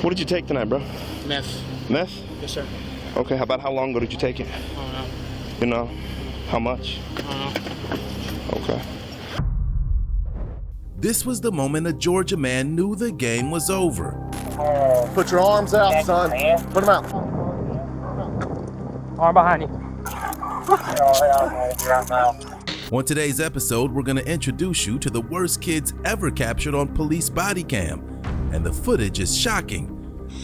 What did you take tonight, bro? Meth. Meth? Yes, sir. Okay, about how long ago did you take it? I don't know. You know? How much? I don't know. Okay. This was the moment a Georgia man knew the game was over. Put your arms out, son. Put them out. Arm behind you. On today's episode, we're going to introduce you to the worst kids ever captured on police body cam. And the footage is shocking.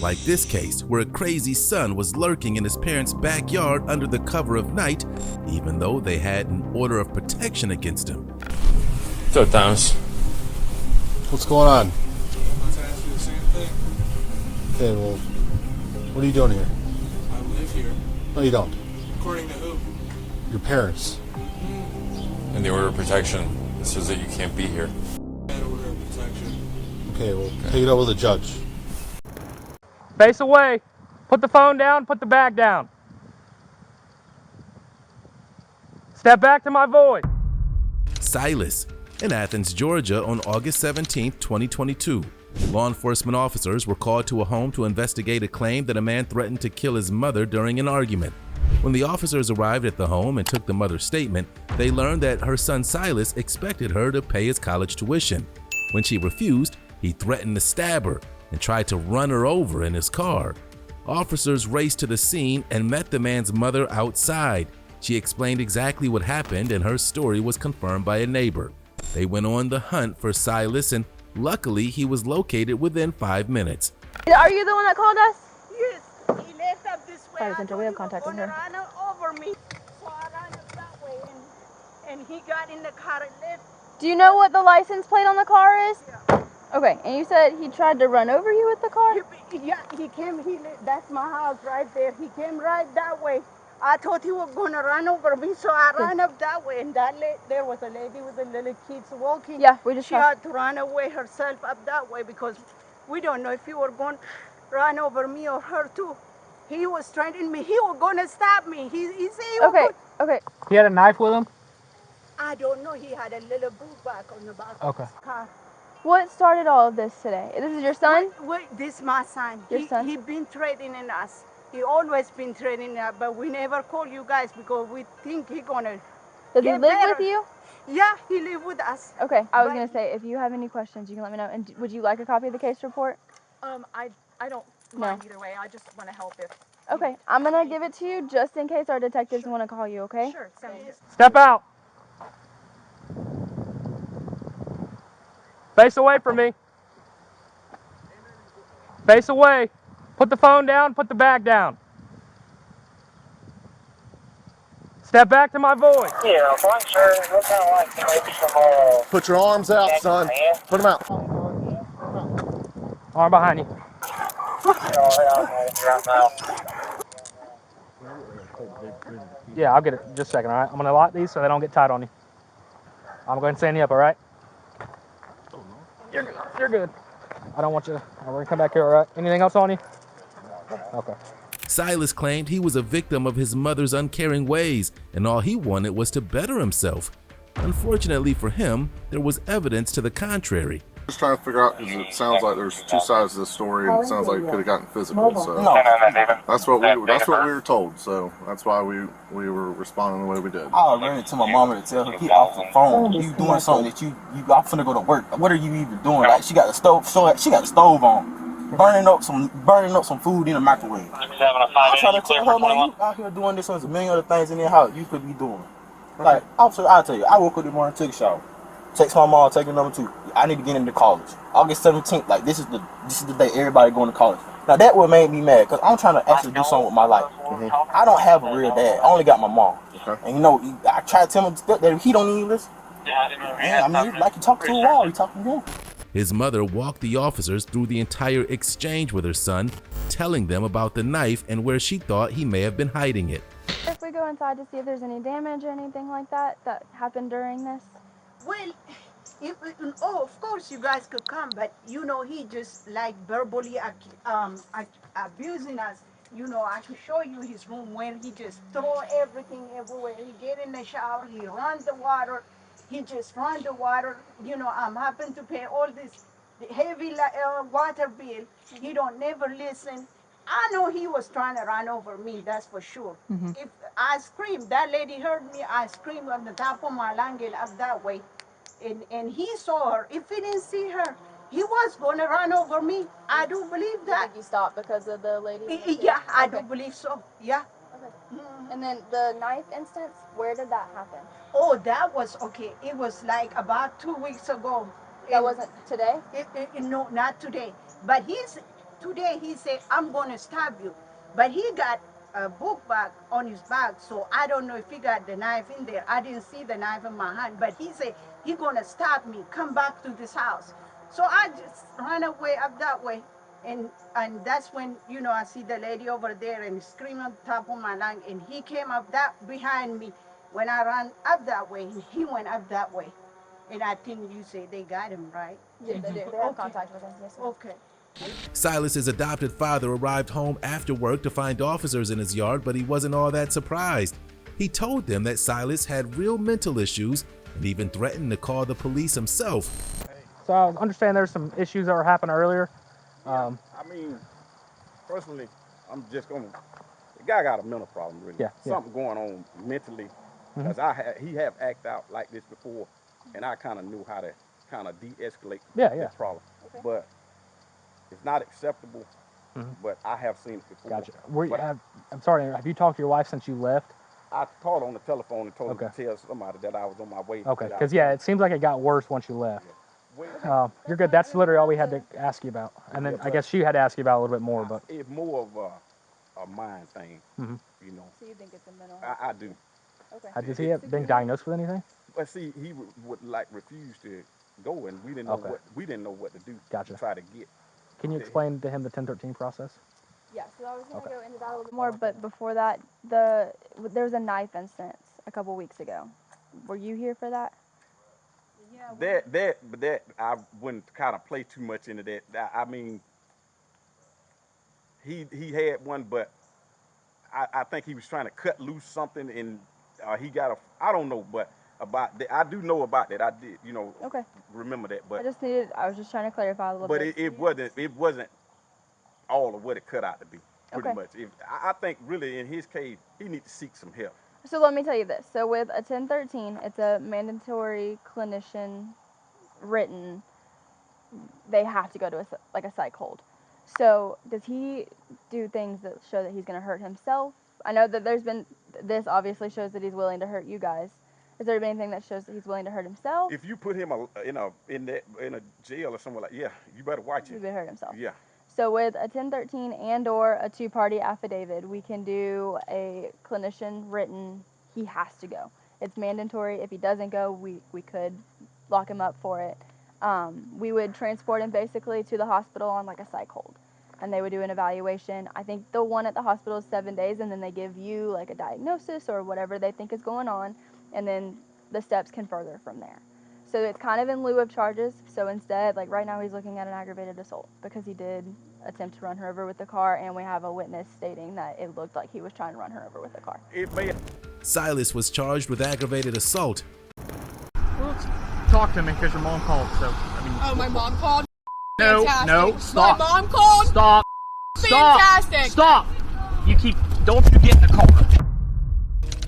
Like this case, where a crazy son was lurking in his parents' backyard under the cover of night, even though they had an order of protection against him. So, Thomas. What's going on? I'm about to ask you the same thing. Okay, well, what are you doing here? I live here. No, you don't. According to who? Your parents. In the order of protection, it says that you can't be here. Bad order of protection. Okay, well, take it over to the judge. Face away. Put the phone down. Put the bag down. Step back to my voice. Silas, in Athens, Georgia on August 17, 2022. Law enforcement officers were called to a home to investigate a claim that a man threatened to kill his mother during an argument. When the officers arrived at the home and took the mother's statement, they learned that her son Silas expected her to pay his college tuition. When she refused, he threatened to stab her and tried to run her over in his car. Officers raced to the scene and met the man's mother outside. She explained exactly what happened, and her story was confirmed by a neighbor. They went on the hunt for Silas, and luckily he was located within 5 minutes. Are you the one that called us? Yes, he left up this way. Sorry, Central, we have contact with her. Ran over me, so I ran up that way, and he got in the car and left. Do you know what the license plate on the car is? Yeah. Okay, and you said he tried to run over you with the car? He came. That's my house right there. He came right that way. I thought he was gonna run over me, so I ran up that way, and there was a lady with the little kids walking. Yeah, we just She had to run away herself up that way because we don't know if he was going to run over me or her too. He was threatening me. He was gonna stab me. He said he was Okay. He had a knife with him? I don't know. He had a little boot back on the back of his car. What started all of this today? This is your son? This is my son. Your son? He been threatening us. He always been threatening us, but we never call you guys because we think he gonna Does he get live better. with you? Yeah, he live with us. Okay, I was gonna say, if you have any questions, you can let me know. And would you like a copy of the case report? I don't mind either way. I just want to help if. Okay, I'm gonna give it to you just in case our detectives want to call you, okay? Sure, sounds good. Step out. Face away from me. Face away. Put the phone down. Put the bag down. Step back to my voice. Yeah, fine, sir. What kind of like maybe some Put your arms out, son. Put them out. Arm behind you. Yeah, I'll get it. Just a second, all right? I'm going to lock these so they don't get tied on you. I'm going to stand you up, all right? You're good. You're good. I don't want you to... We're going to come back here, all right? Anything else on you? Okay. Silas claimed he was a victim of his mother's uncaring ways, and all he wanted was to better himself. Unfortunately for him, there was evidence to the contrary. Just trying to figure out, because it sounds like there's two sides to the story, and it sounds like it could have gotten physical. So that's what we were told. So that's why we were responding the way we did. I ran into my mama to tell her, get off the phone. You doing something that I'm finna go to work. What are you even doing? Like, she got the stove. She got the stove on, burning up some food in the microwave. I try to tell her, man, you out here doing this. There's a million other things in your house you could be doing. Like, I'll tell you, I woke up this morning, took a shower. Text my mom, taking number 2. I need to get into college. August 17th, like this is the day everybody going to college. Now that would make me mad because I'm trying to actually do something with my life. I don't have a real dad. I only got my mom. And you know, I try to tell him that he don't even listen. Man, I mean, like you talk to a wall, you talking to him. His mother walked the officers through the entire exchange with her son, telling them about the knife and where she thought he may have been hiding it. If we go inside to see if there's any damage or anything like that happened during this? Well, of course you guys could come, but you know he just like verbally abusing us. You know, I can show you his room when he just throw everything everywhere. He get in the shower, he runs the water, he just run the water. You know, I'm having to pay all this heavy water bill. He don't never listen. I know he was trying to run over me, that's for sure. If I screamed, that lady heard me, I screamed on the top of my lungs up that way. And he saw her. If he didn't see her, he was going to run over me. I do believe that. You think you stopped because of the lady? Yeah, I do believe so. Yeah. Okay. And then the knife instance, where did that happen? Oh, that was okay. It was like about 2 weeks ago. That wasn't today? No, not today. But today he said, I'm going to stab you. But he got a book bag on his back, so I don't know if he got the knife in there. I didn't see the knife in my hand, but he said, he's going to stab me, come back to this house. So I just ran away up that way. And that's when, I see the lady over there and scream on top of my lung, and he came up that behind me. When I ran up that way, he went up that way. And I think you say they got him, right? Yeah, they do. They have contact with him. Yes, sir. Okay. Silas's adopted father arrived home after work to find officers in his yard, but he wasn't all that surprised. He told them that Silas had real mental issues and even threatened to call the police himself. So I understand there's some issues that were happening earlier. I mean, personally, I'm just gonna. The guy got a mental problem, really. Yeah. Something going on mentally, because he have acted out like this before, and I kind of knew how to kind of de-escalate this problem. Okay. But it's not acceptable. But I have seen it before. Gotcha. I'm sorry. Have you talked to your wife since you left? I called on the telephone and told her to tell somebody that I was on my way. Okay. Because it seems like it got worse once you left. You're good. That's literally all we had to ask you about. And then I guess she had to ask you about a little bit more, but it's more of a mind thing, you know. So you think it's a mental? I do. Okay. Has he been diagnosed with anything? But see, he would like refuse to go, and we didn't know what to do. Gotcha. To try to get. Can you explain to him the 1013 process? Yeah. So I was going to go into that a little bit more, but before that, there was a knife instance a couple weeks ago. Were you here for that? That I wouldn't kind of play too much into that. I mean, he had one, but I think he was trying to cut loose something, and he got I don't know, but about that, I do know about that. I did, remember that. But I was just trying to clarify a little bit. But it wasn't all of what it cut out to be. Pretty much. I think really in his case, he needs to seek some help. So let me tell you this. So with a 1013, it's a mandatory clinician written. They have to go to a psych hold. So does he do things that show that he's going to hurt himself? I know that this obviously shows that he's willing to hurt you guys. Is there anything that shows that he's willing to hurt himself? If you put him in a jail or somewhere you better watch it. He would hurt himself. Yeah. So with a 1013 and or a two-party affidavit, we can do a clinician written. He has to go. It's mandatory. If he doesn't go, we could lock him up for it. We would transport him basically to the hospital on like a psych hold, and they would do an evaluation. I think the one at the hospital is 7 days, and then they give you like a diagnosis or whatever they think is going on, and then the steps can further from there. So it's kind of in lieu of charges. So instead, like right now he's looking at an aggravated assault because he did attempt to run her over with the car, and we have a witness stating that it looked like he was trying to run her over with the car. Silas was charged with aggravated assault. Well, talk to me because your mom called, so I mean. Oh, my mom called? No, stop. My mom called? Stop. Fantastic. Stop. Don't you get in the car.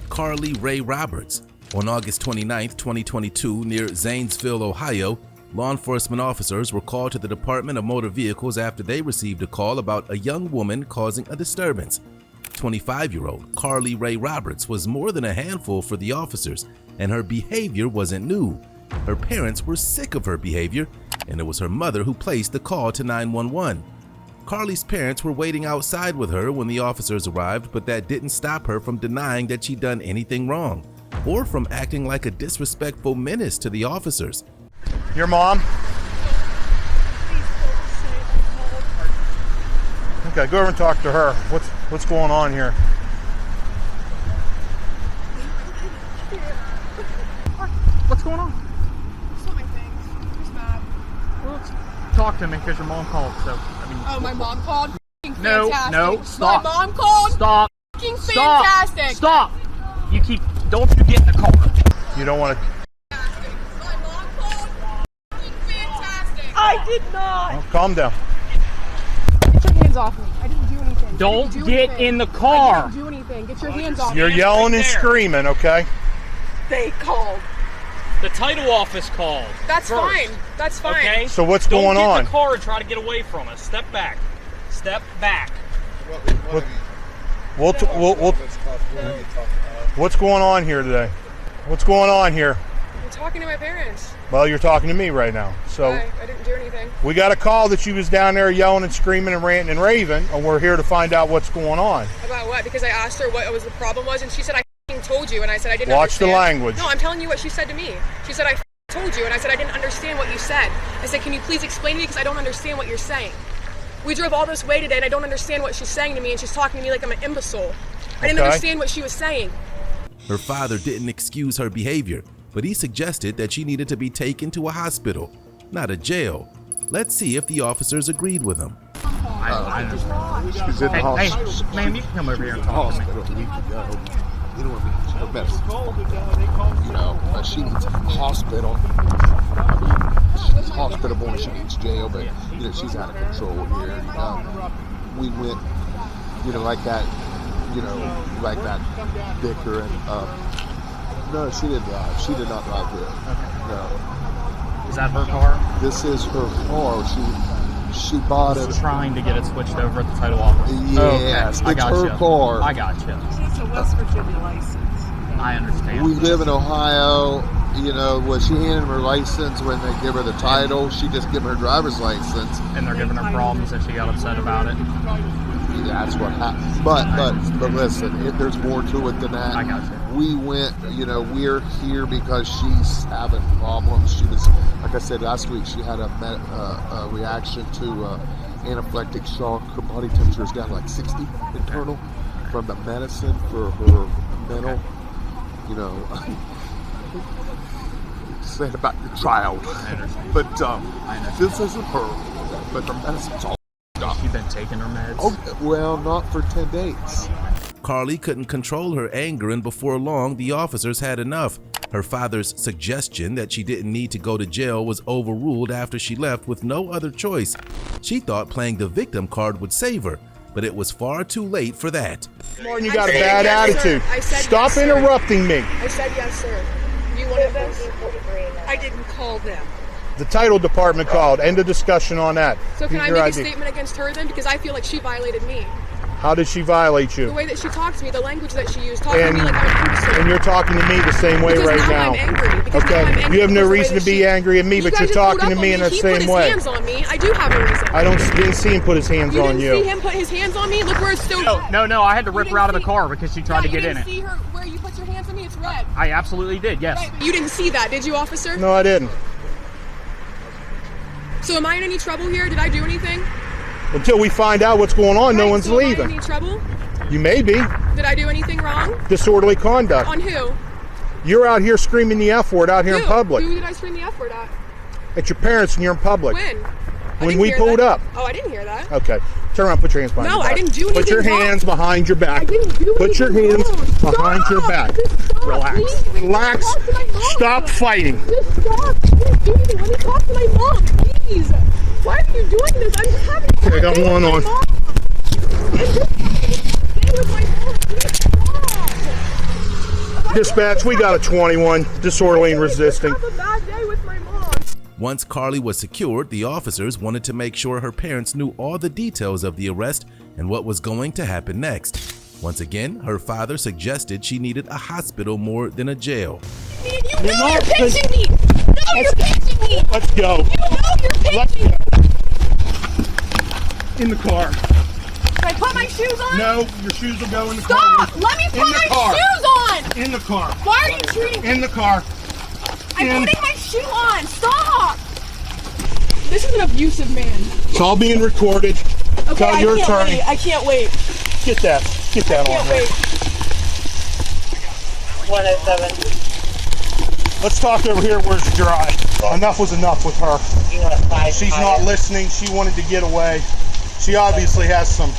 Carly Ray Roberts. On August 29, 2022, near Zanesville, Ohio, law enforcement officers were called to the Department of Motor Vehicles after they received a call about a young woman causing a disturbance. 25-year-old Carly Ray Roberts was more than a handful for the officers, and her behavior wasn't new. Her parents were sick of her behavior, and it was her mother who placed the call to 911. Carly's parents were waiting outside with her when the officers arrived, but that didn't stop her from denying that she'd done anything wrong, or from acting like a disrespectful menace to the officers. Your mom? Okay, go over and talk to her. What's going on here? What's going on? So many things. Just mad. Well, talk to me because your mom called, so I mean. Oh, my mom called? No, stop. My mom called? Stop. Fantastic. Stop. Don't you get in the car. You don't want to. My mom called? Fantastic. I did not. Oh, calm down. Get your hands off me. I didn't do anything. Don't do get anything. in the car. I didn't do anything. Get your hands off me. You're yelling and screaming, okay? They called. The title office called. That's first. fine. That's fine. Okay. So what's going Don't get on? in the car and try to get away from us. Step back. Step back. What's going on here today? What's going on here? I'm talking to my parents. Well, you're talking to me right now. So I didn't do anything. we got a call that she was down there yelling and screaming and ranting and raving, and we're here to find out what's going on. About what? Because I asked her what the problem was, and she said, I told you, and I said I didn't Watch the understand. language. No, I'm telling you what she said to me. She said, I told you, and I said I didn't understand what you said. I said, can you please explain to me, because I don't understand what you're saying. We drove all this way today, and I don't understand what she's saying to me, and she's talking to me like I'm an imbecile. I didn't understand what she was saying. Her father didn't excuse her behavior, but he suggested that she needed to be taken to a hospital, not a jail. Let's see if the officers agreed with him. She's in the hospital. Hey, ma'am, you can come over here and talk to me. You know what I mean? Her medicine. You know, she needs hospital. She's hospitable and she needs jail, but you know she's out of control here. We went, you know, like that bickering. No, she didn't drive. She did not drive here. No. Is that her car? This is her car. She bought it. Trying to get it switched over at the title office. Yes, okay. it's her car. I got you. It's a West Virginia license. I understand. We live in Ohio. You know, when she handed her license, when they give her the title, she just give her driver's license. And they're giving her problems that she got upset about it. Yeah, that's what happened. But listen, there's more to it than that. I got you. We went, you know, we're here because she's having problems. She was, like I said last week, she had a reaction to anaphylactic shock. Her body temperature is down like 60 internal from the medicine for her mental, you know. Say it about your child. I understand. But this isn't her, but the medicine's all stuff. You've been taking her meds? Oh, well, not for 10 days. Carly couldn't control her anger, and before long, the officers had enough. Her father's suggestion that she didn't need to go to jail was overruled after she left with no other choice. She thought playing the victim card would save her, but it was far too late for that. Martin, you got a bad attitude. Stop interrupting me. I said yes, sir. You wanted this? I didn't call them. The title department called. End of discussion on that. So can I make a statement against her then? Because I feel like she violated me. How did she violate you? The way that she talked to me, the language that she used, talking to me like I'm an imbecile. And you're talking to me the same way because right now. I'm angry. Okay, you have no reason to be angry at me, but you're talking to me in the same way. He put his hands on me. I do have a reason. Didn't see him put his hands on you. You didn't see him put his hands on me? Look where it's still red. No, I had to rip her out of the car because she tried to get in it. You didn't see her where you put your hands on me? It's red. I absolutely did, yes. Right, you didn't see that, did you, officer? No, I didn't. So am I in any trouble here? Did I do anything? Until we find out what's going on, no one's leaving. Am I in any trouble? You may be. Did I do anything wrong? Disorderly conduct. On who? You're out here screaming the F word out here in public. Who did I scream the F word at? At your parents and you're in public. When? When we pulled up. Oh, I didn't hear that. Okay. Turn around, put your hands behind your back. No, I didn't do anything Put your hands behind your back. I didn't do Put your hands behind your back. Relax. Relax. Stop fighting. Just stop. Please do anything. Let me talk to my mom, please. Why are you doing this? I'm just having I got one on. Dispatch, we got a 21, disorderly and resisting. Once Carly was secured, the officers wanted to make sure her parents knew all the details of the arrest and what was going to happen next. Once again, her father suggested she needed a hospital more than a jail. You know you're pinching me! No, you're pinching me! Let's go. You know you're pinching me! In the car. Can I put my shoes on? No, your shoes will go in the car. Stop! Let me put my shoes on! In the car. Why are you treating me? In the car. I'm putting my shoe on! Stop! This is an abusive man. It's all being recorded. Okay, Tell your attorney. I can't wait. Get that on. I can't wait. 107. Let's talk over here where it's dry. Enough was enough with her. She's not listening. She wanted to get away. She obviously has some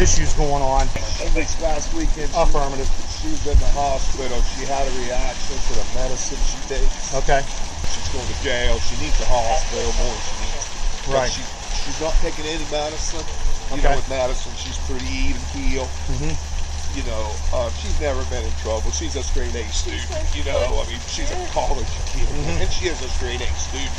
issues going on. This last weekend, affirmative. She was in the hospital. She had a reaction to the medicine she takes. Okay. She's going to jail. She needs a hospital more than she needs But Right. she's not taking any medicine. You Okay. know, with medicine, she's pretty even keel. You know, she's never been in trouble. She's a straight A student. You know, I mean, she's a college kid, and she is a straight A student.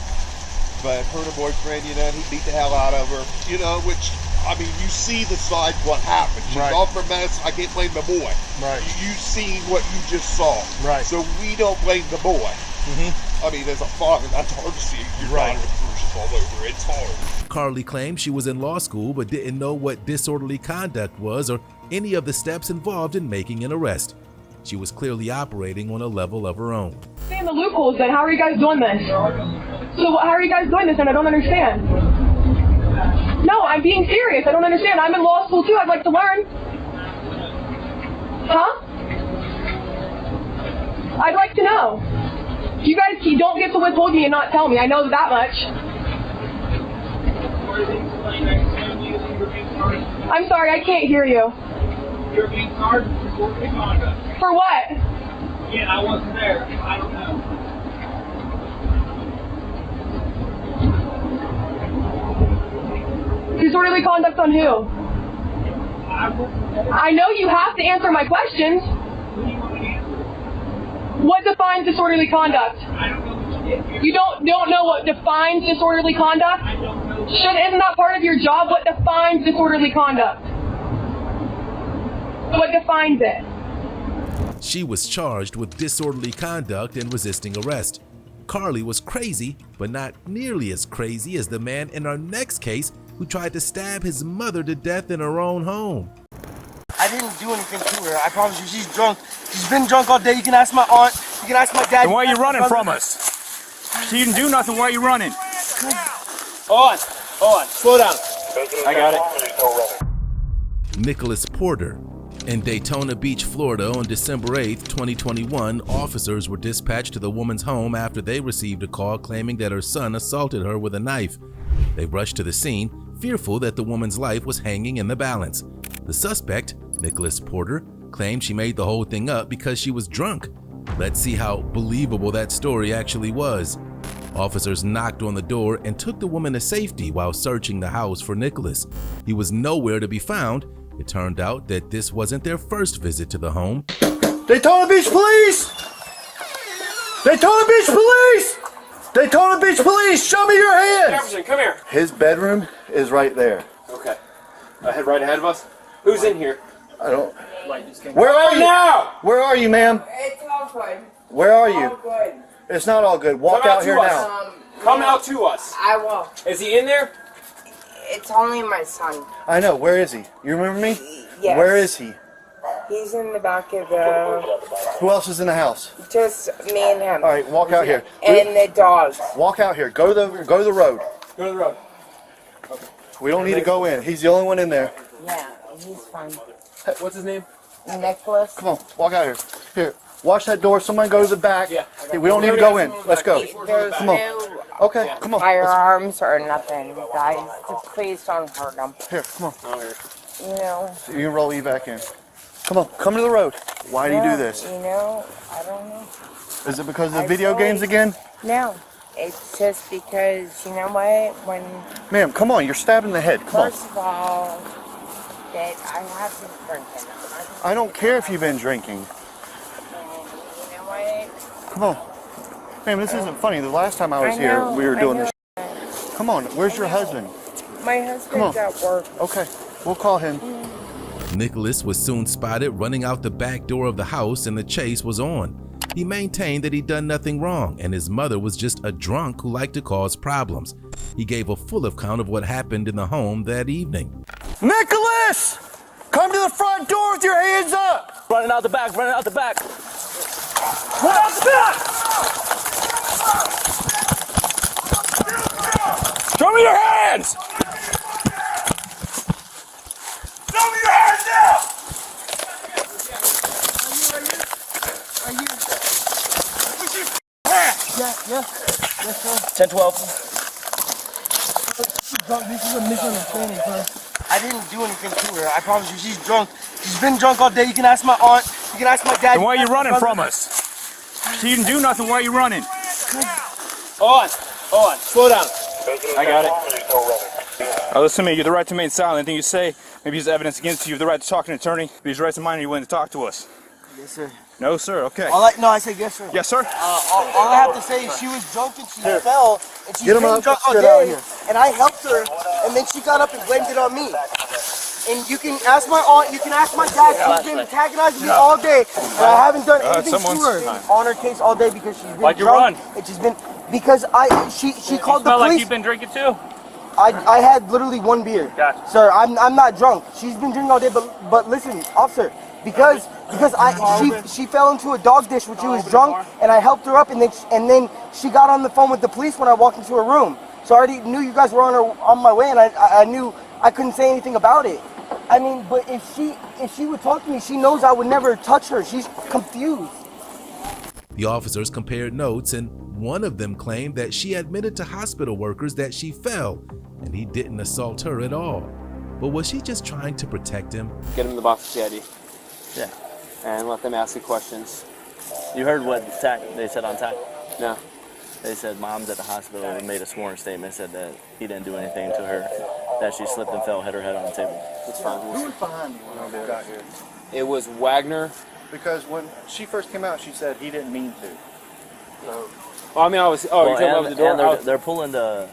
But her and her boyfriend, you know, he beat the hell out of her. You know, which, I mean, you see the side what happened. She's Right. off her medicine. I can't blame the boy. Right. You see what you just saw. Right. So we don't blame the boy. I mean, as a father, that's hard to see your daughter with bruises all over. It's hard. Carly claimed she was in law school but didn't know what disorderly conduct was or any of the steps involved in making an arrest. She was clearly operating on a level of her own. In the loopholes, then how are you guys doing this? So how are you guys doing this? And I don't understand. No, I'm being serious. I don't understand. I'm in law school too. I'd like to learn. Huh? I'd like to know. You guys don't get to withhold me and not tell me. I know that much. I'm sorry, I can't hear you. You're being charged for disorderly conduct. For what? Again, I wasn't there. I don't know. Disorderly conduct on who? I know you have to answer my questions. What defines disorderly conduct? You don't know what defines disorderly conduct? Isn't that part of your job? What defines disorderly conduct? What defines it? She was charged with disorderly conduct and resisting arrest. Carly was crazy, but not nearly as crazy as the man in our next case who tried to stab his mother to death in her own home. I didn't do anything to her. I promise you, she's drunk. She's been drunk all day. You can ask my aunt. You can ask my dad. Then why are you running from us? She didn't do nothing. Why are you running? Hold on. Slow down. I got it. Nicholas Porter. In Daytona Beach, Florida on December 8, 2021, officers were dispatched to the woman's home after they received a call claiming that her son assaulted her with a knife. They rushed to the scene, fearful that the woman's life was hanging in the balance. The suspect, Nicholas Porter, claimed she made the whole thing up because she was drunk. Let's see how believable that story actually was. Officers knocked on the door and took the woman to safety while searching the house for Nicholas. He was nowhere to be found. It turned out that this wasn't their first visit to the home. Daytona Beach Police! Daytona Beach Police! Daytona Beach Police, show me your hands! Jefferson, come here. His bedroom is right there. Okay. Head right ahead of us. Who's in here? I don't... Where are you? Now! Where are you, ma'am? It's all good. Where are you? All good. It's not all good. Walk Come out here to us. now. Come out to us. I will. Is he in there? It's only my son. I know. Where is he? You remember me? Yes. Where is he? He's in the back of the... Who else is in the house? Just me and him. All right, walk out here. And the dog. Walk out here. Go to the road. Go to the road. Okay. We don't need to go in. He's the only one in there. Yeah, he's fine. Hey, what's his name? Nicholas. Come on, walk out here. Here, watch that door. Someone go to the back. Yeah. Hey, we don't need to go in. Let's go. There's Come on. no Okay, come on. firearms or nothing, guys. Please don't hurt him. Here, come on. You know. You can roll you back in. Come on, come to the road. Why do you do this? You know, I don't know. Is it because of the video games again? No. It's just because, you know what, when... Ma'am, come on, you're stabbed in the head. Come on. First of all, that I have been drinking. I don't care if you've been drinking. You know what? Come on. Ma'am, this isn't funny. The last time I was here, we were doing this. Come on, where's your husband? My husband's at work. Okay, we'll call him. Nicholas was soon spotted running out the back door of the house and the chase was on. He maintained that he'd done nothing wrong and his mother was just a drunk who liked to cause problems. He gave a full account of what happened in the home that evening. Nicholas! Come to the front door with your hands up! Running out the back, running out the back. Run out the back! Show me your hands! Show me your hands now! Are you? Yeah. Yes, sir. 10-12. This is a misunderstanding, sir. I didn't do anything to her. I promise you, she's drunk. She's been drunk all day. You can ask my aunt. You can ask my dad. Then why are you running from us? She didn't do nothing. Why are you running? Hold on. Slow down. I got it. Listen to me. You have the right to remain silent. Anything you say maybe use evidence against you. You have the right to talk to an attorney. These rights of mine, are you willing to talk to us? Yes, sir. No, sir. Okay. No, I said yes, sir. Yes, sir. All I have to say is she was drunk and she fell, and she's Get 'em been up. drunk all Get out day, here. and I helped her, and then she got up and blamed it on me. And you can ask my aunt, you can ask my dad, she's been antagonizing me all day, and I haven't done anything to her on her case all day because she's been Why'd you drunk, run? and she's been, because she called the Smell like police. you've been drinking too. I had literally one beer. Gotcha. Sir, I'm not drunk. She's been drinking all day, but listen, officer, because she fell into a dog dish when she was drunk, and I helped her up, and then she got on the phone with the police when I walked into her room. So I already knew you guys were on my way, and I knew I couldn't say anything about it. I mean, but if she would talk to me, she knows I would never touch her. She's confused. The officers compared notes, and one of them claimed that she admitted to hospital workers that she fell and he didn't assault her at all. But was she just trying to protect him? Get him in the box of CID. Yeah. And let them ask the questions. You heard what they said on TAC? No. They said mom's at the hospital and made a sworn statement, said that he didn't do anything to her, that she slipped and fell, hit her head on the table. It's fine. Who was behind you when I got here? It was Wagner. Because when she first came out, she said he didn't mean to. So. Well, I mean, I was. Oh, you're talking about the door. And they're pulling the.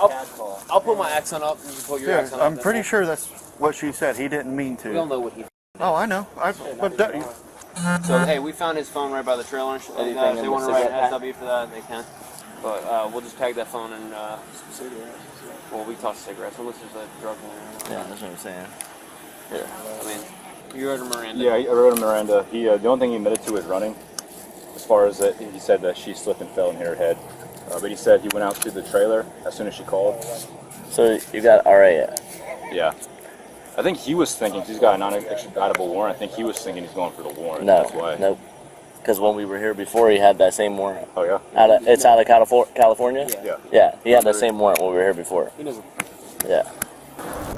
I'll put my accent up. And you put your Yeah, accent up. I'm pretty sure that's what she said. He didn't mean to. We all know what he. Oh, I know. So hey, we found his phone right by the trailer. If they want to write an SW for that, they can. But we'll just tag that phone and well, we toss cigarettes unless there's a drug in there. Yeah, that's what I'm saying. Yeah. I mean, you wrote a Miranda. Yeah, I wrote a Miranda. He the only thing he admitted to was running. As far as that, he said that she slipped and fell and hit her head. But he said he went out to the trailer as soon as she called. So you got RA yet? Yeah. I think he was thinking, he's got a non-extraditable warrant, I think he was thinking he's going for the warrant. No, that's why. nope. Because when we were here before, he had that same warrant. Oh, yeah? It's out of California? Yeah. Yeah, he had that same warrant when we were here before. He doesn't. Yeah.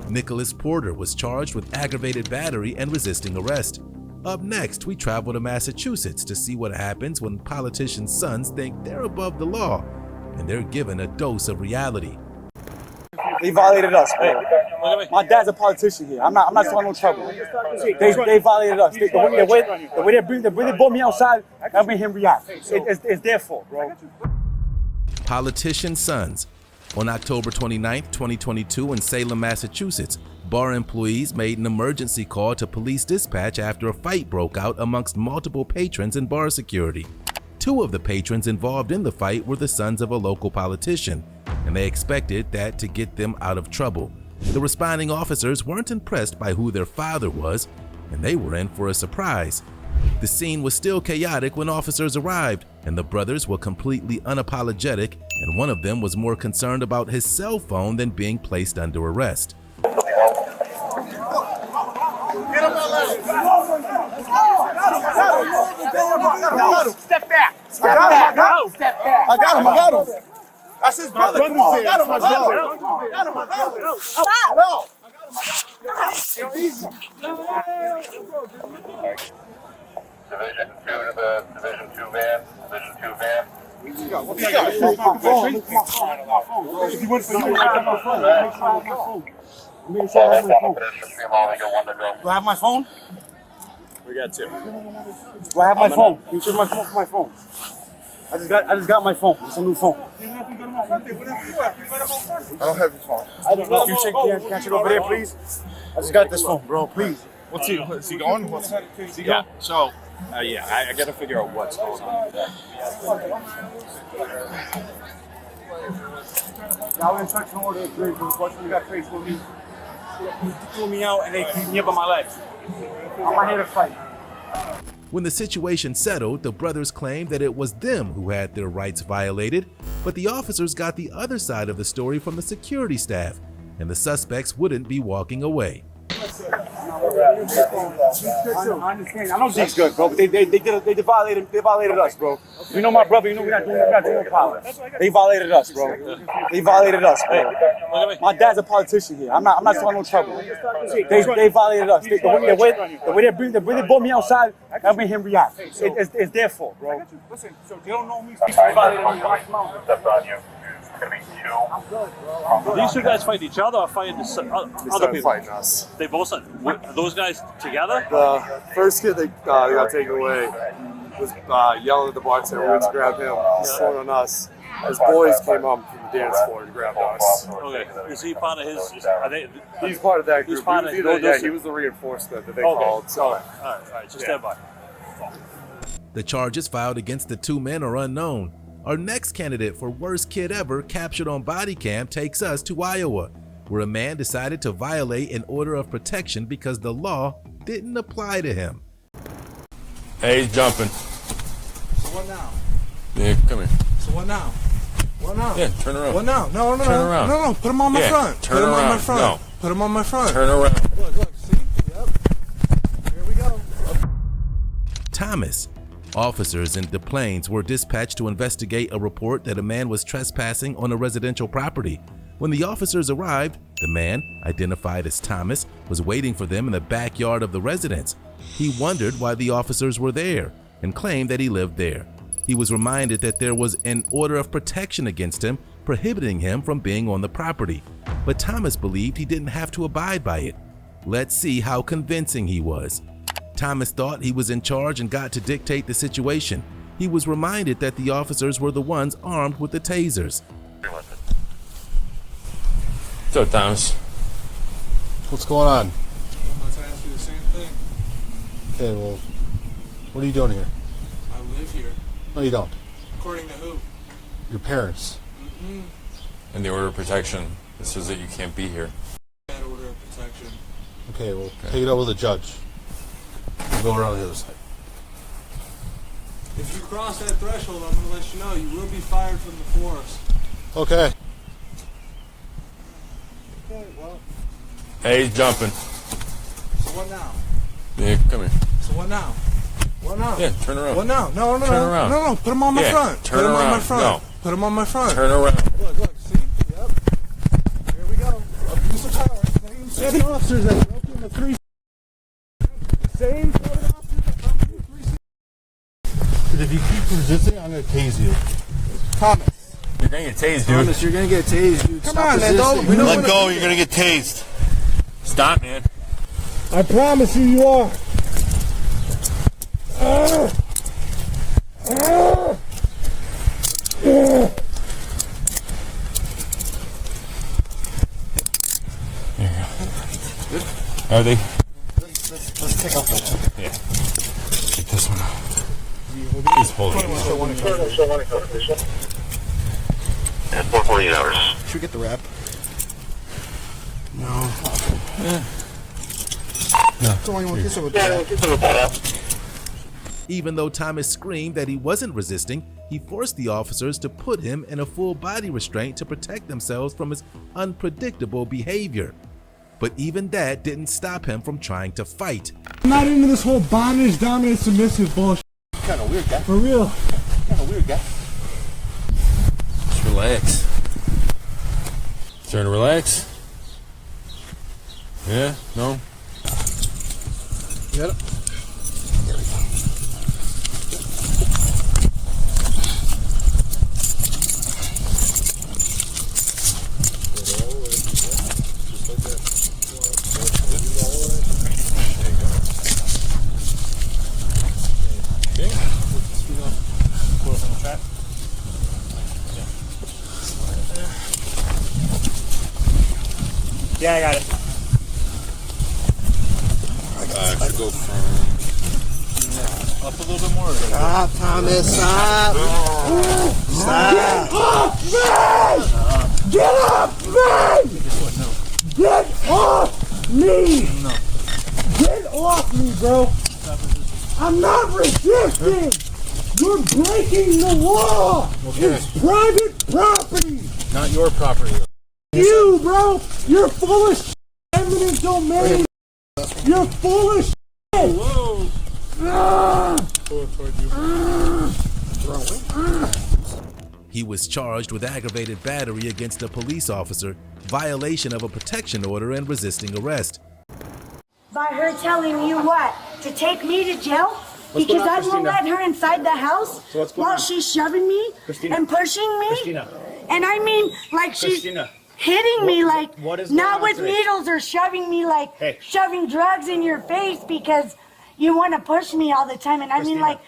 Nicholas Porter was charged with aggravated battery and resisting arrest. Up next, we travel to Massachusetts to see what happens when politicians' sons think they're above the law and they're given a dose of reality. They violated us, bro. My dad's a politician here. I'm not starting no trouble. They violated us. The way they brought me outside, that made him react. It's their fault, bro. Politician sons. On October 29, 2022 in Salem, Massachusetts, bar employees made an emergency call to police dispatch after a fight broke out amongst multiple patrons and bar security. Two of the patrons involved in the fight were the sons of a local politician, and they expected that to get them out of trouble. The responding officers weren't impressed by who their father was, and they were in for a surprise. The scene was still chaotic when officers arrived, and the brothers were completely unapologetic, and one of them was more concerned about his cell phone than being placed under arrest. Step back. I got him. That's his brother. Come on. I got him. Stop. Division 2 to the Division 2 van. Division 2 van. Do I have my phone? We got two. Do I have my phone? Can you check my phone for my phone? I just got my phone. It's a new phone. I don't have your phone. Can you check over there, please? I just got this phone, bro. Please. What's he? Is he going? Is he going? So, I got to figure out what's going on. Y'all in touch order. You got face with me. You threw me out and they keep me up on my legs. I'm not here to fight. When the situation settled, the brothers claimed that it was them who had their rights violated, but the officers got the other side of the story from the security staff, and the suspects wouldn't be walking away. I understand. I know Zeke's good, bro, but they violated us, bro. You know my brother, you know we're not doing no problem. They violated us, bro. My dad's a politician here. I'm not starting no trouble. They violated us. The way they brought me outside, that made him react. It's their fault, bro. Listen, so they don't know me. They violated me. Stepped on you. These two guys fighting each other or fighting other people? Fighting us. They both are those guys together? The first kid that got taken away was yelling at the bartender. We went to grab him. He's throwing on us. His boys came up from the dance floor and grabbed us. Okay. Is he part of his? He's part of that group. He's part of he was the reinforcement that they called. So. All right. Just stand by. The charges filed against the two men are unknown. Our next candidate for worst kid ever captured on Bodycam takes us to Iowa, where a man decided to violate an order of protection because the law didn't apply to him. Hey, he's jumping. So what now? Yeah, come here. So what now? What now? Yeah, turn around. What now? No. Turn around. No. Put him on my front. Turn Put him around. on my front. No. Put him on my front. Turn around. Look. See? Yep. Here we go. Thomas. Officers in Des Plaines were dispatched to investigate a report that a man was trespassing on a residential property. When the officers arrived, the man, identified as Thomas, was waiting for them in the backyard of the residence. He wondered why the officers were there and claimed that he lived there. He was reminded that there was an order of protection against him, prohibiting him from being on the property. But Thomas believed he didn't have to abide by it. Let's see how convincing he was. Thomas thought he was in charge and got to dictate the situation. He was reminded that the officers were the ones armed with the tasers. What's up, Thomas? What's going on? I'm about to ask you the same thing. Okay, well, what are you doing here? I live here. No, you don't. According to who? Your parents. And the order of protection, it says that you can't be here. That order of protection. Okay, well, take it up with the judge. We'll go around the other side. If you cross that threshold, I'm going to let you know you will be fired from the force. Okay. Okay, well. Hey, he's jumping. So what now? Yeah, come here. So what now? What now? Yeah, turn around. What now? No. Turn around. No. Put him on my front. Turn Put him around. on my front. No. Put him on my front. Turn around. Look. See? Yep. Here we go. Abuse of power. Same officers that broke into 3. Same officers that broke into 3. If you keep resisting, I'm going to tase you. Thomas. You're going to get tased, dude. Thomas, you're going to get tased, dude. Come on, man. Let go, you're going to get tased. Stop, man. I promise you are. Are they? Let's take off that. Yeah. Take this one off. He's holding it. And 448 hours. Should we get the wrap? No. Don't you want to kiss her with that? Even though Thomas screamed that he wasn't resisting, he forced the officers to put him in a full body restraint to protect themselves from his unpredictable behavior. But even that didn't stop him from trying to fight. I'm not into this whole bondage, dominant, submissive bullshit. Kind of weird guy. For real. Kind of weird guy. Just relax. Trying to relax? Yeah? No? Get it. Yeah, I got it. I should go from up a little bit more. Stop, Thomas, stop. Stop. Get off me! Get off me! Get off me, bro! I'm not resisting! You're breaking the law! It's private property! Not your property. You, bro! You're full of shit! Eminent domain! You're full of shit! Whoa! He was charged with aggravated battery against a police officer, violation of a protection order, and resisting arrest. By her telling you what? To take me to jail? Because I won't let her inside the house while she's shoving me and pushing me? And I mean, like she's hitting me, like not with needles or shoving me, like shoving drugs in your face because you want to push me all the time. And I mean, like.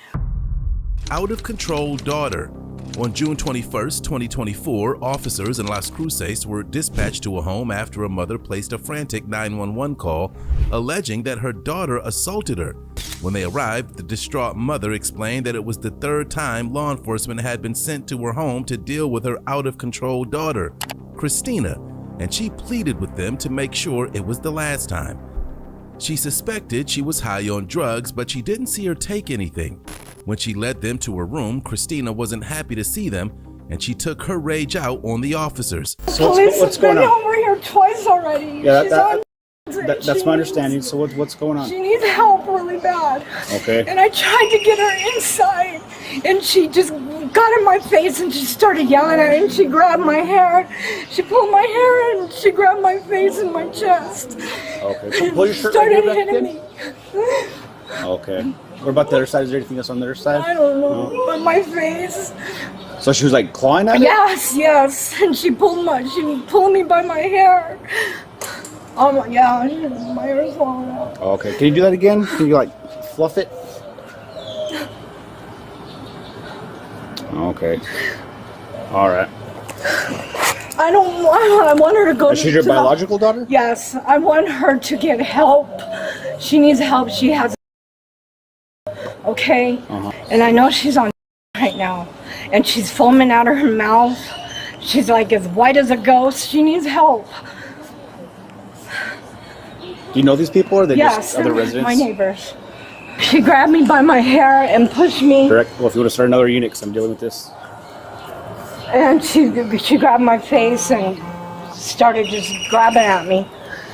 Out of control daughter. On June 21st, 2024, officers in Las Cruces were dispatched to a home after a mother placed a frantic 911 call alleging that her daughter assaulted her. When they arrived, the distraught mother explained that it was the third time law enforcement had been sent to her home to deal with her out-of-control daughter, Christina, and she pleaded with them to make sure it was the last time. She suspected she was high on drugs, but she didn't see her take anything. When she led them to her room, Christina wasn't happy to see them, and she took her rage out on the officers. So what's going on? She's been over here twice already. Yeah, that's my understanding. So what's going on? She needs help really bad. Okay. And I tried to get her inside, and she just got in my face and she started yelling at me, and she grabbed my hair. She pulled my hair and she grabbed my face and my chest. Okay. So pull your shirt started right hitting here me. Okay. What about the other side? Is there anything else on the other side? I don't know. But my face. So she was like clawing at it? Yes. And she pulled me by my hair. Oh my, yeah, my hair's falling out. Okay. Can you do that again? Can you like fluff it? Okay. All right. I want her to go. Is she your biological daughter? Yes. I want her to get help. She needs help. She has. Okay. And I know she's on right now. And she's foaming out of her mouth. She's like as white as a ghost. She needs help. Do you know these people, or are they just other residents? My neighbors. She grabbed me by my hair and pushed me. Correct. Well, if you want to start another unit, because I'm dealing with this. And she grabbed my face and started just grabbing at me.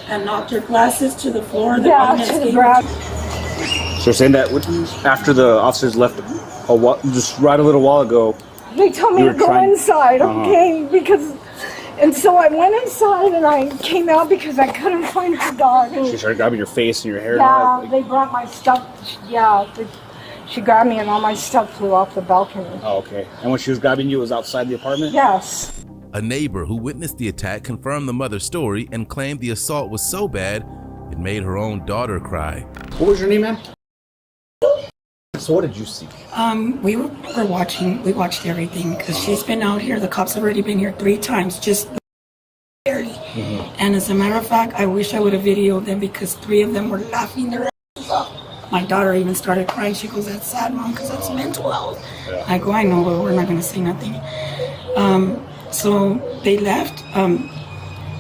And knocked her glasses to the floor. Yeah, to the ground. So you're saying that after the officers left, just right a little while ago, they told me to go inside, okay? And so I went inside and I came out because I couldn't find her dog. She started grabbing your face and your hair. Yeah, they brought my stuff. Yeah, she grabbed me and all my stuff flew off the balcony. Oh, okay. And when she was grabbing you, it was outside the apartment? Yes. A neighbor who witnessed the attack confirmed the mother's story and claimed the assault was so bad it made her own daughter cry. What was your name, ma'am? So what did you see? We watched everything because she's been out here. The cops have already been here 3 times, just barely. And as a matter of fact, I wish I would have videoed them because 3 of them were laughing their asses off. My daughter even started crying. She goes, "That's sad, Mom, because that's mental health." Yeah. I go, "I know, but we're not going to say nothing." So they left.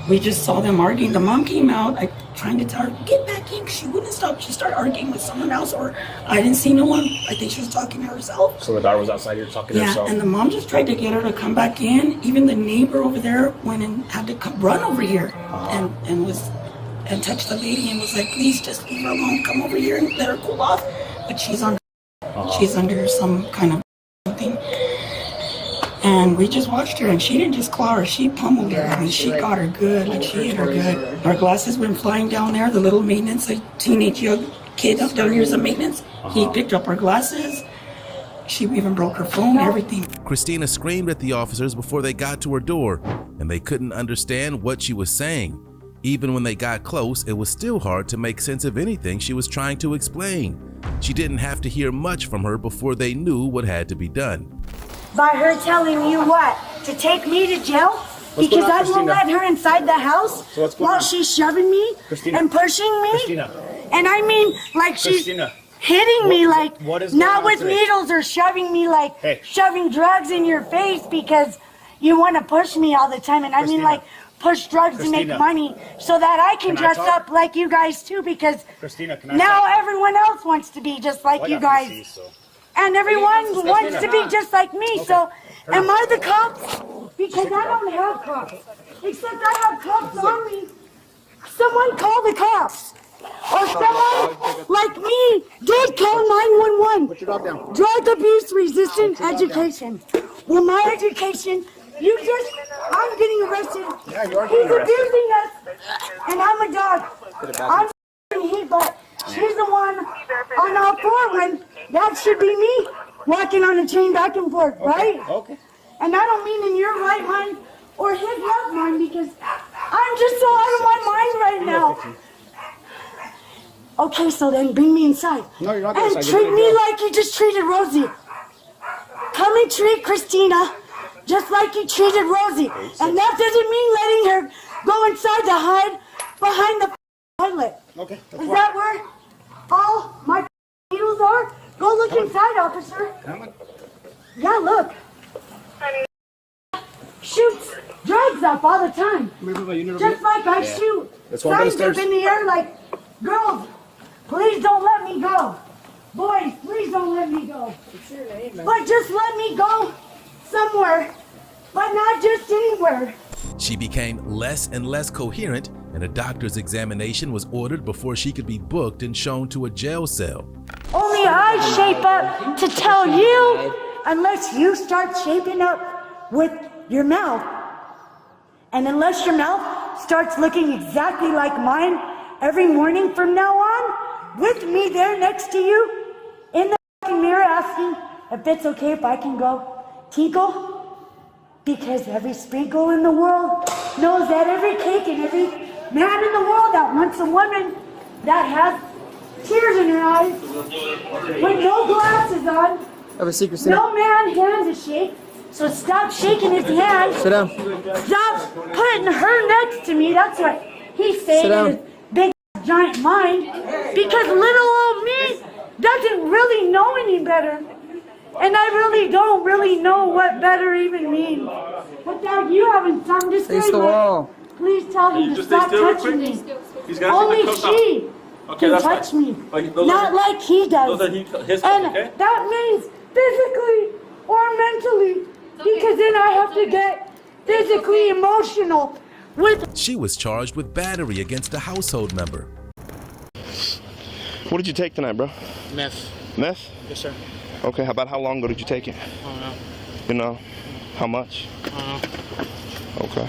We just saw them arguing. The mom came out, trying to tell her, "Get back in." She wouldn't stop. She started arguing with someone else, or I didn't see no one. I think she was talking to herself. So the daughter was outside here talking to herself? Yeah, and the mom just tried to get her to come back in. Even the neighbor over there went and had to run over here and touched the lady and was like, "Please just leave her alone. Come over here and let her cool off." But she's under some kind of thing. And we just watched her, and she didn't just claw her, she pummeled her. I mean, she got her good, like she hit her good. Our glasses went flying down there. The little maintenance, a teenage young kid up down here is a maintenance. He picked up our glasses. She even broke her phone, everything. Christina screamed at the officers before they got to her door, and they couldn't understand what she was saying. Even when they got close, it was still hard to make sense of anything she was trying to explain. She didn't have to hear much from her before they knew what had to be done. By her telling you what? To take me to jail? Because I won't let her inside the house while she's shoving me and pushing me? And I mean, like she's hitting me, like not with needles or shoving me, like shoving drugs in your face because you want to push me all the time. And I mean, like, push drugs to make money so that I can dress up like you guys too, because now everyone else wants to be just like you guys. And everyone wants to be just like me. So am I the cops? Because I don't have cops. Except I have cops on me. Someone call the cops. Or someone like me did call 911. Put your dog down. Drug abuse resistant education. Well, my education, I'm getting arrested. Yeah, you are getting arrested. He's abusing us. And I'm a dog. I'm he, but she's the one on all 4 when that should be me walking on a chain back and forth, right? Okay. And I don't mean in your right mind or his left mind, because I'm just so out of my mind right now. Okay, so then bring me inside. No, you're not and inside. treat me like you just treated Rosie. Come and treat Christina just like you treated Rosie. And that doesn't mean letting her go inside to hide behind the toilet. Okay. Is that where all my needles are? Go look inside, officer. Come on. Yeah, look. Shoots drugs up all the time. Just like I shoot signs up in the air like, girls, please don't let me go. Boys, please don't let me go. But just let me go somewhere, but not just anywhere. She became less and less coherent, and a doctor's examination was ordered before she could be booked and shown to a jail cell. Only I shape up to tell you, unless you start shaping up with your mouth. And unless your mouth starts looking exactly like mine every morning from now on, with me there next to you, in the mirror asking if it's okay if I can go tinkle. Because every sprinkle in the world knows that every cake and every man in the world that wants a woman that has tears in her eyes, with no glasses on, Have a secret. no man hands a shake. So stop shaking his hand. Sit down. Stop putting her next to me. That's what he's saying in his big giant mind. Because little old me doesn't really know any better. And I really don't really know what better even means. Without you having some to say, please tell him to stop touching me. Only she can touch me. Not like he does. And that means physically or mentally. Because then I have to get physically emotional with. She was charged with battery against a household member. What did you take tonight, bro? Meth. Meth? Yes, sir. Okay, how about how long ago did you take it? I don't know. You know, how much? I don't know. Okay.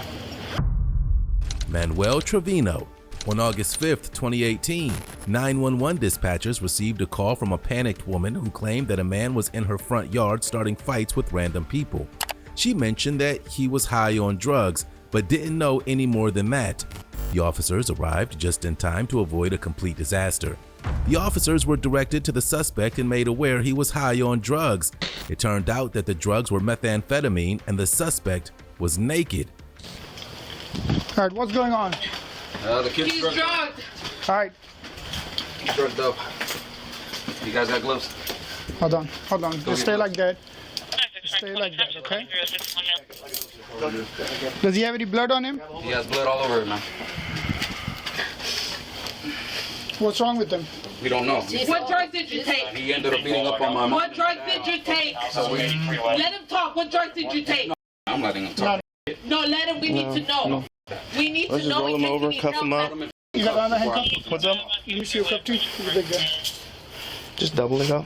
Manuel Trevino. On August 5th, 2018, 911 dispatchers received a call from a panicked woman who claimed that a man was in her front yard starting fights with random people. She mentioned that he was high on drugs, but didn't know any more than that. The officers arrived just in time to avoid a complete disaster. The officers were directed to the suspect and made aware he was high on drugs. It turned out that the drugs were methamphetamine and the suspect was naked. All right, what's going on? The kid's drugged. All right. He's drugged up. You guys got gloves? Hold on. Just stay like that. Stay like that, okay? Does he have any blood on him? He has blood all over him, man. What's wrong with him? We don't know. What drugs did you take? He ended up beating up on my mom. What drugs did you take? So Let him talk. What drugs did you take? I'm letting him talk. No, let him. We need to know. No. We need Let's to just know. roll him over, cuff him up. You got another handcuff? What's up? Let me see your cuff too. He's a big guy. Just double it up.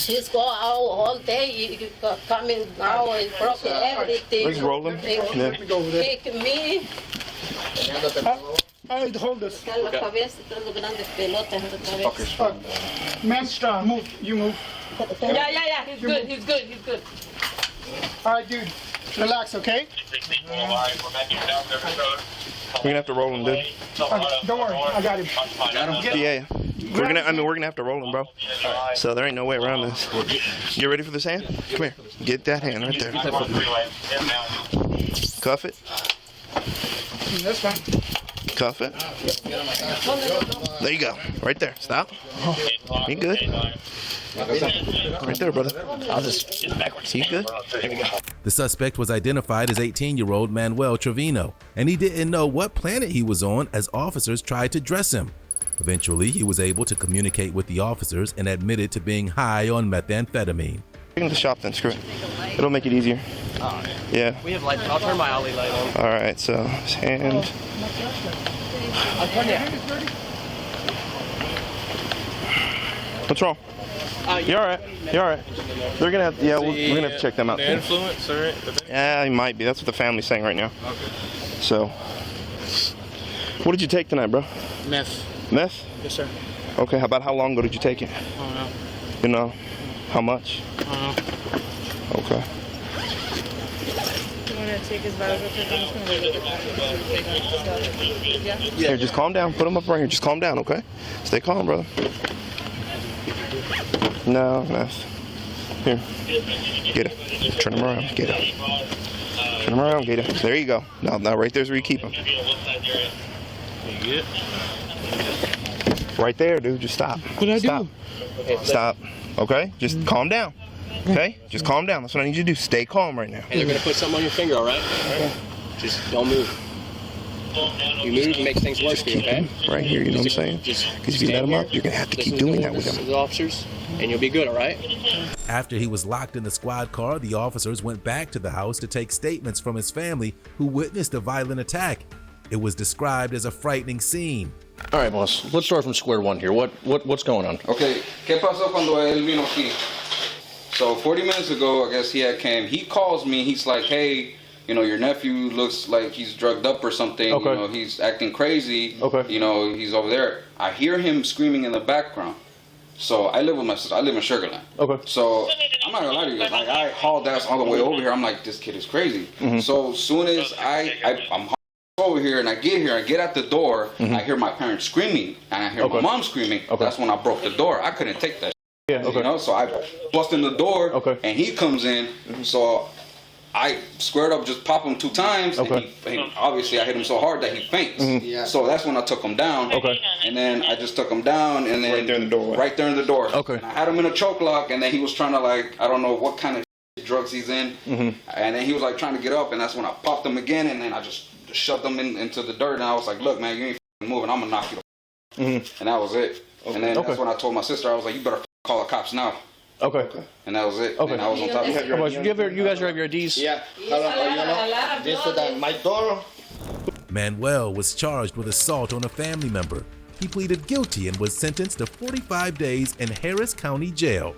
He's go out all day. He coming now and broke everything. Let's roll him. Yeah. Take me. Hold this. Okay. Man, move. You move. Yeah. He's good. He's good. All right, dude. Relax, okay? We're gonna have to roll him, dude. Don't worry, I got him. Yeah. We're gonna have to roll him, bro. So there ain't no way around this. You ready for this hand? Come here. Get that hand right there. Cuff it. That's fine. Cuff it. There you go. Right there. Stop. You good? Right there, brother. I'll just get backwards. You good? There we go. The suspect was identified as 18-year-old Manuel Trevino, and he didn't know what planet he was on as officers tried to dress him. Eventually, he was able to communicate with the officers and admitted to being high on methamphetamine. Bring him to the shop then, screw it. It'll make it easier. Yeah. We have lights. I'll turn my alley light on. All right, so his hand. What's wrong? You're all right. You're all right. They're gonna have. Yeah, we're gonna have to check them out. The influence, or Yeah, he might be. That's what the family's saying right now. Okay. So, what did you take tonight, bro? Meth. Meth? Yes, sir. Okay. How about how long ago did you take it? I don't know. You know, how much? I don't know. Okay. cheques va a ver lo que estamos con el Here, just calm down. Put him up right here. Just calm down, okay? Stay calm, brother. No, no. Here. Get him. Turn him around. Get him. Turn him around. Get him. There you go. Now right there's where you keep him. Right there, dude. Just stop. What did I do? Stop. Okay? Just calm down. Okay? Just calm down. That's what I need you to do. Stay calm right now. Hey, they're gonna put something on your finger, all right? Okay. Just don't move. You move, it makes things worse for you, okay? Right here, you know what I'm saying? Because if you let him up, you're gonna have to keep doing that with him. The officers, and you'll be good, all right? After he was locked in the squad car, the officers went back to the house to take statements from his family who witnessed the violent attack. It was described as a frightening scene. All right, boss. Let's start from square one here. What's going on? Okay, ¿qué pasó cuando él vino aquí? So 40 minutes ago, I guess he had came. He calls me. He's like, hey, you know, your nephew looks like he's drugged up or something. Okay. You know, he's acting crazy. Okay. You know, he's over there. I hear him screaming in the background. So I live with my sister. I live in Sugarland. Okay. So I'm not gonna lie to you guys. Like I hauled ass all the way over here. I'm like, this kid is crazy. Mm-hmm. So as soon as I'm over here and I get here, I get at the door, mm-hmm. I hear my parents screaming and I hear my mom screaming. Okay. That's when I broke the door. I couldn't take that. Yeah. Okay. You know, so I bust in the door. Okay. And he comes in. Mm-hmm. So I squared up, just pop him 2 times. Okay. And he, obviously, I hit him so hard that he faints. Mm-hmm. Yeah. So that's when I took him down. Okay. And then I just took him down, and then right there in the doorway. Right there in the door. Okay. And I had him in a choke lock, and then he was trying to I don't know what kind of drugs he's in. Mm-hmm. And then he was trying to get up, and that's when I popped him again, and then I just shoved him into the dirt, and I was like, look, man, you ain't moving. I'm gonna knock you. Mm-hmm. And that was it. Okay. And then that's when I told my sister, I was like, you better call the cops now. Okay. And that was it. Okay. And I was on top of it. You guys have your IDs? Yeah. Manuel was charged with assault on a family member. He pleaded guilty and was sentenced to 45 days in Harris County Jail.